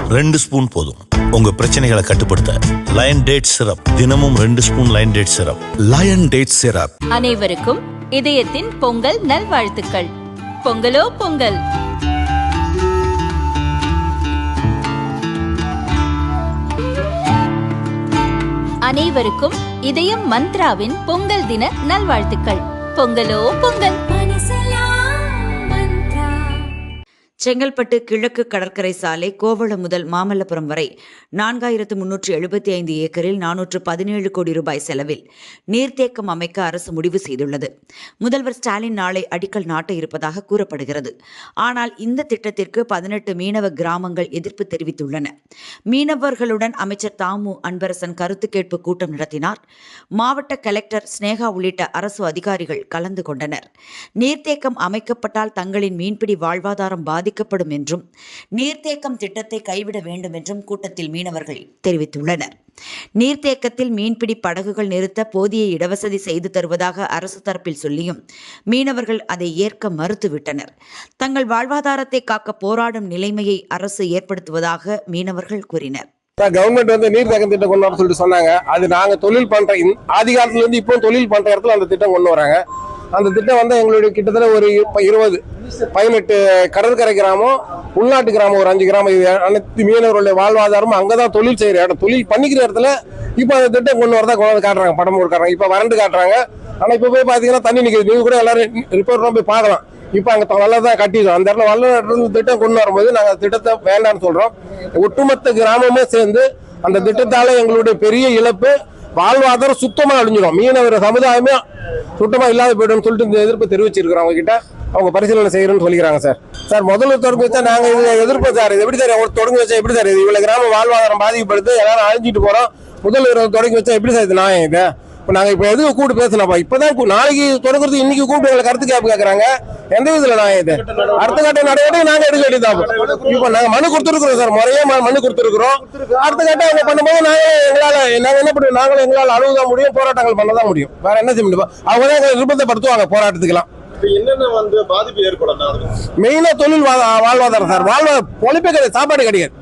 2 spoon போதும் உங்க பிரச்சனைகளை கட்டுப்படுத்த. லயன் டேட் சிரப், தினமும் 2 spoon Lion date syrup. Lion date syrup. அனைவருக்கும் இதயத்தின் பொங்கல் நல்வாழ்த்துக்கள். பொங்கலோ பொங்கல். அனைவருக்கும் இதயம் மந்த்ராவின் பொங்கல் தின நல்வாழ்த்துக்கள். பொங்கலோ பொங்கல். செங்கல்பட்டு கிழக்கு கடற்கரை சாலை கோவளம் முதல் மாமல்லபுரம் வரை 4375 ஏக்கரில் 417 கோடி ரூபாய் செலவில் நீர்த்தேக்கம் அமைக்க அரசு முடிவு செய்துள்ளது. முதல்வர் ஸ்டாலின் நாளை அடிக்கல் நாட்ட இருப்பதாக கூறப்படுகிறது. ஆனால் இந்த திட்டத்திற்கு 18 மீனவ கிராமங்கள் எதிர்ப்பு தெரிவித்துள்ளன. மீனவர்களுடன் அமைச்சர் தாமு அன்பரசன் கருத்து கேட்பு கூட்டம் நடத்தினார். மாவட்ட கலெக்டர் ஸ்னேகா உள்ளிட்ட அரசு அதிகாரிகள் கலந்து கொண்டனர். நீர்த்தேக்கம் அமைக்கப்பட்டால் தங்களின் மீன்பிடி வாழ்வாதாரம் பாதிக்கப்படும் என்றும் நீர்த்தேக்கம் திட்டத்தை கைவிட வேண்டும் என்றும் கூட்டத்தில் மீனவர்கள் தெரிவித்துள்ளனர். நீர்த்தேக்கத்தில் மீன்பிடி படகுகள் நிறுத்த போதிய இடவசதி செய்து தருவதாக அரசு தரப்பில் சொல்லியும் மீனவர்கள் அதை ஏற்க மறுத்துவிட்டனர். தங்கள் வாழ்வாதாரத்தை காக்க போராடும் நிலைமையை அரசு ஏற்படுத்துவதாக மீனவர்கள் கூறினர். கவர்மெண்ட் வந்து நீர்த்தேக்கம் திட்டம் கொண்டு வர சொல்லிட்டு சொன்னாங்க. அது நாங்க தொழில் பண்ற ஆதி காலத்துல இருந்து இப்போ தொழில் பண்ற இடத்துல அந்த திட்டம் கொண்டு வராங்க. அந்த திட்டம் வந்து எங்களுடைய கிட்டத்தட்ட ஒரு 18 கடற்கரை கிராமம், உள்நாட்டு கிராமம் ஒரு 5 கிராமம், இது அனைத்து மீனவர்களுடைய வாழ்வாதாரம் அங்கதான் தொழில் செய்யற இடம், தொழில் பண்ணிக்கிற இடத்துல இப்ப அந்த திட்டம் கொண்டு வரதான் கொண்டு வந்து காட்டுறாங்க, படம் காட்டுறாங்க. இப்ப வறண்டு காட்டுறாங்க. ஆனா இப்ப போய் பாத்தீங்கன்னா தண்ணி நிக்குது. நீங்க கூட எல்லாரும் ரிப்போர்ட் போய் பார்க்கலாம். இப்ப அங்க நல்லதான் கட்டிடுறோம். அந்த இடத்துல வல்ல திட்டம் கொண்டு வரும்போது நாங்க திட்டத்தை வேண்டாம்னு சொல்றோம். ஒட்டுமொத்த கிராமமே சேர்ந்து அந்த திட்டத்தால எங்களுடைய பெரிய இழப்பு, வாழ்வாதாரம் சுத்தமா அழிஞ்சிடும். மீனவர் சமுதாயமே சுத்தமா இல்லாத போயிடும் சொல்லிட்டு இந்த எதிர்ப்பு தெரிவிச்சிருக்கிறோம். அவங்க கிட்ட அவங்க பரிசீலனை செய்யறோம்னு சொல்லிக்கிறாங்க. சார் முதல்ல தொடங்கி வச்சா நாங்க இது எதிர்ப்பு சார். இது எப்படி சார் தொடங்கி வச்சா எப்படி சார்? இது இவ்வளவு கிராம வாழ்வாதாரம் பாதிக்கப்படுது, எல்லாரும் அழிஞ்சிட்டு போறோம். முதல்ல தொடங்கி வச்சா எப்படி சார் இது நியாயம்? இது இப்ப நாங்க இப்ப எதுக்கு கூப்பிட்டு பேசலாம்ப்பா? இப்பதான் நாளைக்கு தொடங்குறது, இன்னைக்கு கூப்பிட்டு எங்களை கருத்து கேட்கறாங்க. எந்த விதத்துல நியாயம் இது? அடுத்த கட்ட நடவடிக்கை நாங்க எடுக்க வேண்டியதான். இப்ப நாங்க மனு கொடுத்துருக்கிறோம் சார், முறையே மனு கொடுத்துருக்கிறோம். அடுத்த கட்டம் அவங்க பண்ணும்போது நாங்க என்ன பண்ணுவோம்? நாங்களும் எங்களால் அழுவதான் முடியும், போராட்டங்கள் பண்ணதான் முடியும். வேற என்ன செய்ய முடியும்? அவங்க தான் எங்களை நிர்பந்தப்படுத்துவாங்க போராட்டத்துக்கெல்லாம். என்னென்ன பாதிப்பு ஏற்படும்? மெயினா தொழில் வாழ்வாதாரம் சார். பொழைப்பே கிடையாது, சாப்பாடு கிடையாது.